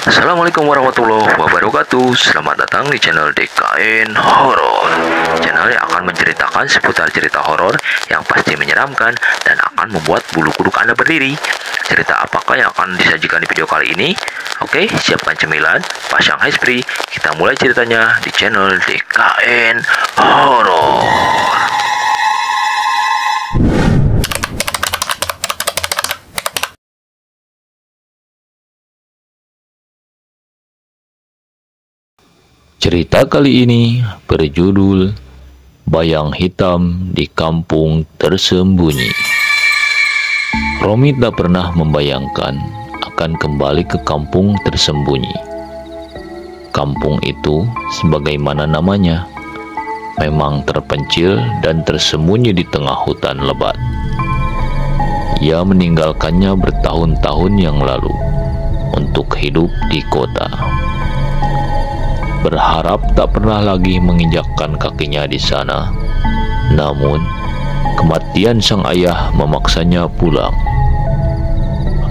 Assalamualaikum warahmatullahi wabarakatuh. Selamat datang di channel DKN Horor. Channel yang akan menceritakan seputar cerita horor yang pasti menyeramkan dan akan membuat bulu kuduk Anda berdiri. Cerita apakah yang akan disajikan di video kali ini? Oke, siapkan cemilan, pasang handsfree. Kita mulai ceritanya di channel DKN Horor. Cerita kali ini berjudul Bayang Hitam di Kampung Tersembunyi. Romi tak pernah membayangkan akan kembali ke kampung tersembunyi. Kampung itu, sebagaimana namanya, memang terpencil dan tersembunyi di tengah hutan lebat. Ia meninggalkannya bertahun-tahun yang lalu untuk hidup di kota. Berharap tak pernah lagi menginjakkan kakinya di sana. Namun, kematian sang ayah memaksanya pulang.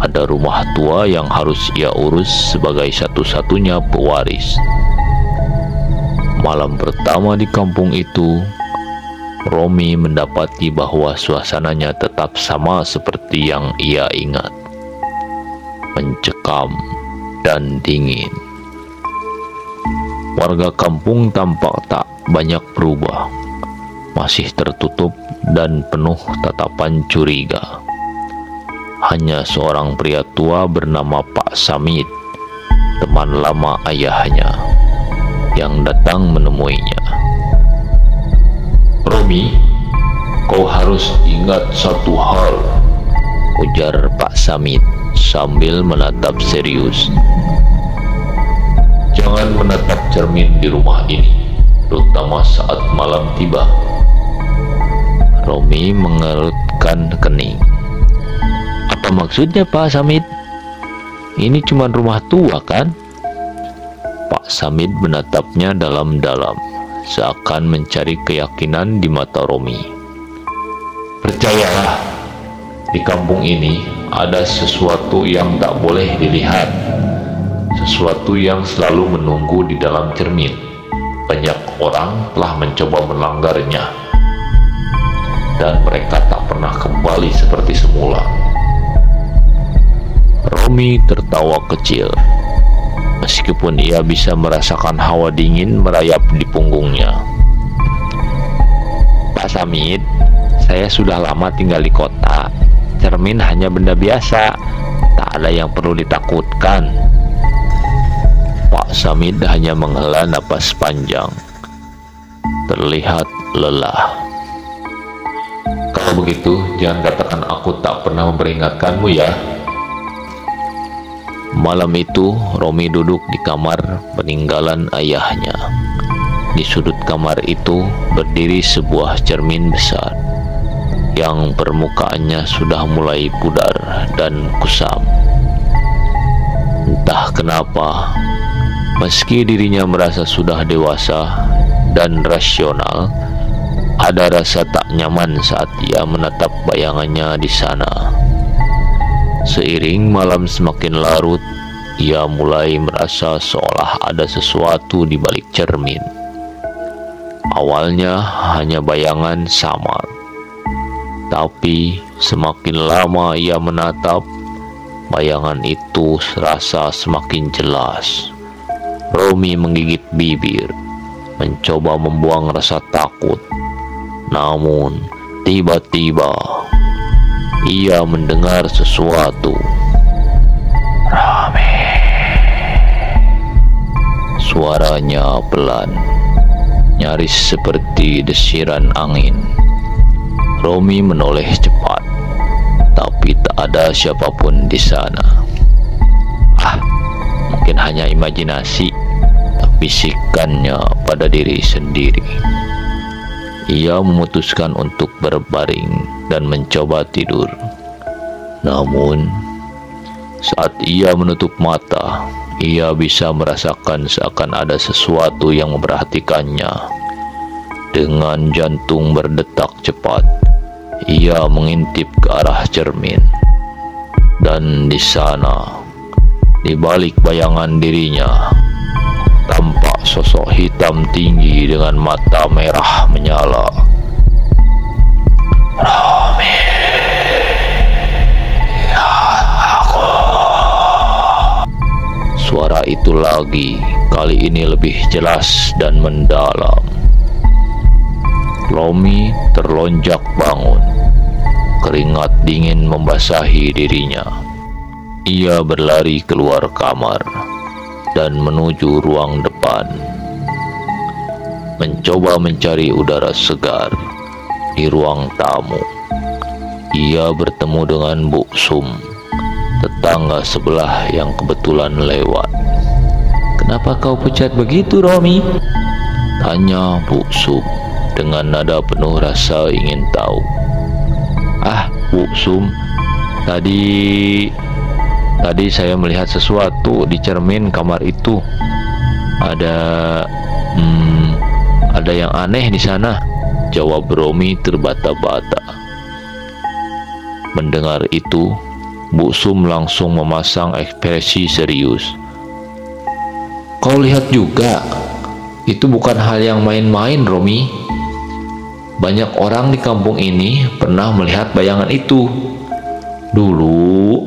Ada rumah tua yang harus ia urus sebagai satu-satunya pewaris. Malam pertama di kampung itu, Romi mendapati bahwa suasananya tetap sama seperti yang ia ingat. Mencekam dan dingin. Warga kampung tampak tak banyak berubah, masih tertutup dan penuh tatapan curiga. Hanya seorang pria tua bernama Pak Samit, teman lama ayahnya, yang datang menemuinya. "Romi, kau harus ingat satu hal," ujar Pak Samit sambil menatap serius. "Jangan menatap cermin di rumah ini, terutama saat malam tiba." Romi mengerutkan kening. "Apa maksudnya, Pak Samit? Ini cuma rumah tua, kan?" Pak Samit menatapnya dalam-dalam, seakan mencari keyakinan di mata Romi. "Percayalah, di kampung ini ada sesuatu yang tak boleh dilihat. Sesuatu yang selalu menunggu di dalam cermin. Banyak orang telah mencoba melanggarnya, dan mereka tak pernah kembali seperti semula." Romi tertawa kecil, meskipun ia bisa merasakan hawa dingin merayap di punggungnya. "Pak Samit, saya sudah lama tinggal di kota. Cermin hanya benda biasa, tak ada yang perlu ditakutkan." Pak Samit hanya menghela napas panjang, terlihat lelah. "Kalau begitu, jangan katakan aku tak pernah memperingatkanmu ya." Malam itu, Romi duduk di kamar peninggalan ayahnya. Di sudut kamar itu berdiri sebuah cermin besar, yang permukaannya sudah mulai pudar dan kusam. Entah kenapa, meski dirinya merasa sudah dewasa dan rasional, ada rasa tak nyaman saat ia menatap bayangannya di sana. Seiring malam semakin larut, ia mulai merasa seolah ada sesuatu di balik cermin. Awalnya hanya bayangan samar, tapi semakin lama ia menatap, bayangan itu serasa semakin jelas. Romi menggigit bibir, mencoba membuang rasa takut. Namun, tiba-tiba ia mendengar sesuatu. "Romi!" Suaranya pelan, nyaris seperti desiran angin. Romi menoleh cepat, tapi tak ada siapapun di sana. Mungkin hanya imajinasi, bisikannya pada diri sendiri. Ia memutuskan untuk berbaring dan mencoba tidur. Namun, saat ia menutup mata, ia bisa merasakan seakan ada sesuatu yang memperhatikannya. Dengan jantung berdetak cepat, ia mengintip ke arah cermin. Dan di sana, Di balik bayangan dirinya, tampak sosok hitam tinggi dengan mata merah menyala. Romi, lihat aku. Suara itu lagi, kali ini lebih jelas dan mendalam. Romi terlonjak bangun. Keringat dingin membasahi dirinya. Ia berlari keluar kamar dan menuju ruang depan, mencoba mencari udara segar. Di ruang tamu, ia bertemu dengan Bu Sum, tetangga sebelah yang kebetulan lewat. "Kenapa kau pucat begitu, Romi?" tanya Bu Sum dengan nada penuh rasa ingin tahu. "Ah, Bu Sum, tadi saya melihat sesuatu di cermin kamar itu. Ada yang aneh di sana," jawab Romi terbata-bata. Mendengar itu, Bu Sum langsung memasang ekspresi serius. "Kau lihat juga? Itu bukan hal yang main-main, Romi. Banyak orang di kampung ini pernah melihat bayangan itu. Dulu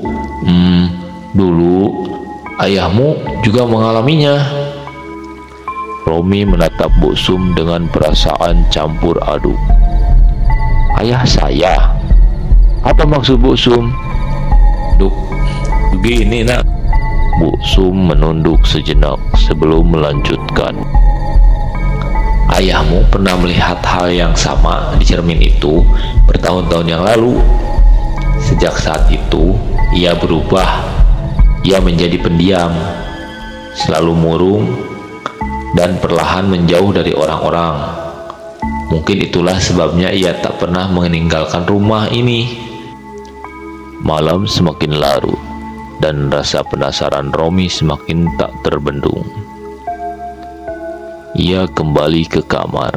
ayahmu juga mengalaminya." Romi menatap Bu Sum dengan perasaan campur aduk. "Ayah saya? Apa maksud Bu Sum?" Begini nak." Bu Sum menunduk sejenak sebelum melanjutkan. "Ayahmu pernah melihat hal yang sama di cermin itu bertahun-tahun yang lalu. Sejak saat itu, ia berubah. Ia menjadi pendiam, selalu murung, dan perlahan menjauh dari orang-orang. Mungkin itulah sebabnya ia tak pernah meninggalkan rumah ini." Malam semakin larut, dan rasa penasaran Romi semakin tak terbendung. Ia kembali ke kamar,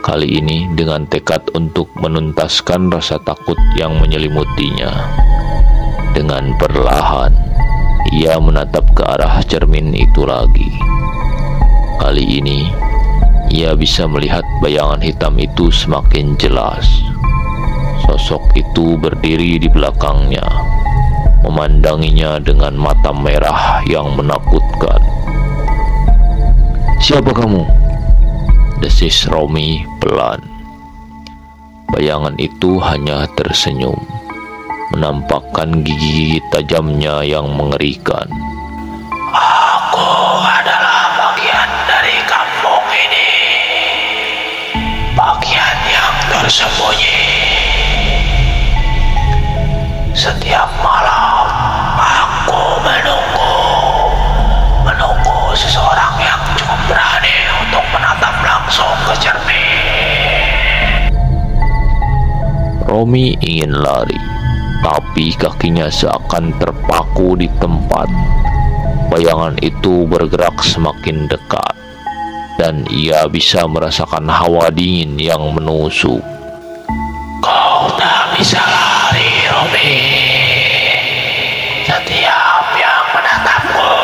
kali ini dengan tekad untuk menuntaskan rasa takut yang menyelimutinya. Dengan perlahan, ia menatap ke arah cermin itu lagi. Kali ini, ia bisa melihat bayangan hitam itu semakin jelas. Sosok itu berdiri di belakangnya, memandanginya dengan mata merah yang menakutkan. "Siapa kamu?" desis Romi pelan. Bayangan itu hanya tersenyum, menampakkan gigi tajamnya yang mengerikan. "Aku adalah bagian dari kampung ini, bagian yang tersembunyi. Setiap malam aku menunggu seseorang yang cukup berani untuk menatap langsung ke cermin." Romi ingin lari, tapi kakinya seakan terpaku di tempat. Bayangan itu bergerak semakin dekat, dan ia bisa merasakan hawa dingin yang menusuk. "Kau tak bisa lari, Romi. Setiap yang menatapku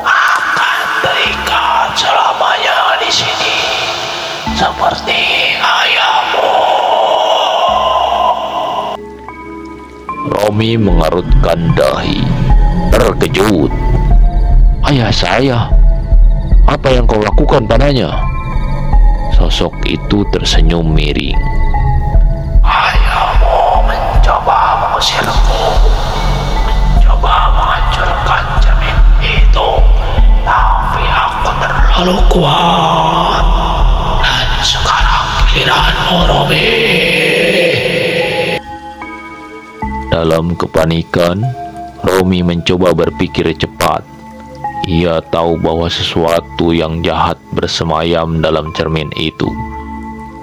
akan terikat selamanya di sini, seperti ayahmu." Romi mengerutkan dahi, terkejut. "Ayah saya? Apa yang kau lakukan padanya?" Sosok itu tersenyum miring. "Ayahmu mencoba mengusirku, mencoba menghancurkan cermin itu, tapi aku terlalu kuat. Dan sekarang giliranmu, Romi." Dalam kepanikan, Romi mencoba berpikir cepat. Ia tahu bahwa sesuatu yang jahat bersemayam dalam cermin itu,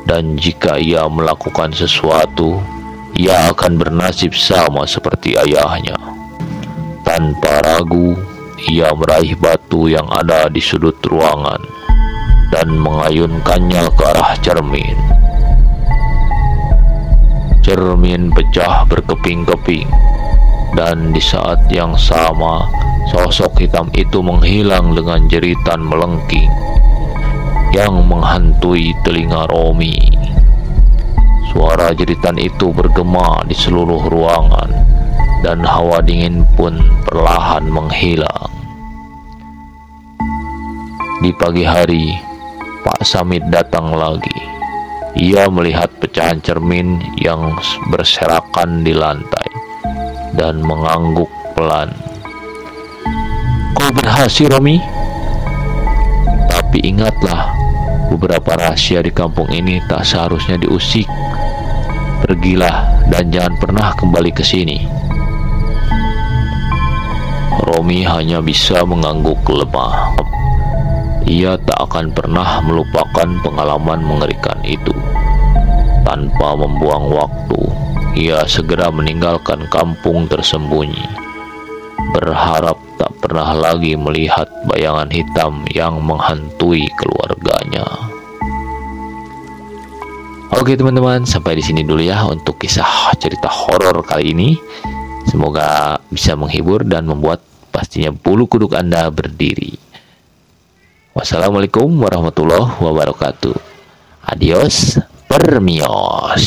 dan jika ia melakukan sesuatu, ia akan bernasib sama seperti ayahnya. Tanpa ragu, ia meraih batu yang ada di sudut ruangan dan mengayunkannya ke arah cermin. Cermin pecah berkeping-keping, Dan di saat yang sama, sosok hitam itu menghilang dengan jeritan melengking yang menghantui telinga Romi. Suara jeritan itu bergema di seluruh ruangan, dan hawa dingin pun perlahan menghilang. Di pagi hari, Pak Samit datang lagi. Ia melihat pecahan cermin yang berserakan di lantai dan mengangguk pelan. "Kau berhasil, Romi. Tapi ingatlah, beberapa rahasia di kampung ini tak seharusnya diusik. Pergilah dan jangan pernah kembali ke sini." Romi hanya bisa mengangguk lemah. Ia tak akan pernah melupakan pengalaman mengerikan itu. Tanpa membuang waktu, ia segera meninggalkan kampung tersembunyi, berharap tak pernah lagi melihat bayangan hitam yang menghantui keluarganya. Oke teman-teman, sampai di sini dulu ya untuk kisah cerita horor kali ini. Semoga bisa menghibur dan membuat pastinya bulu kuduk Anda berdiri. Wassalamualaikum warahmatullahi wabarakatuh. Adios, permios.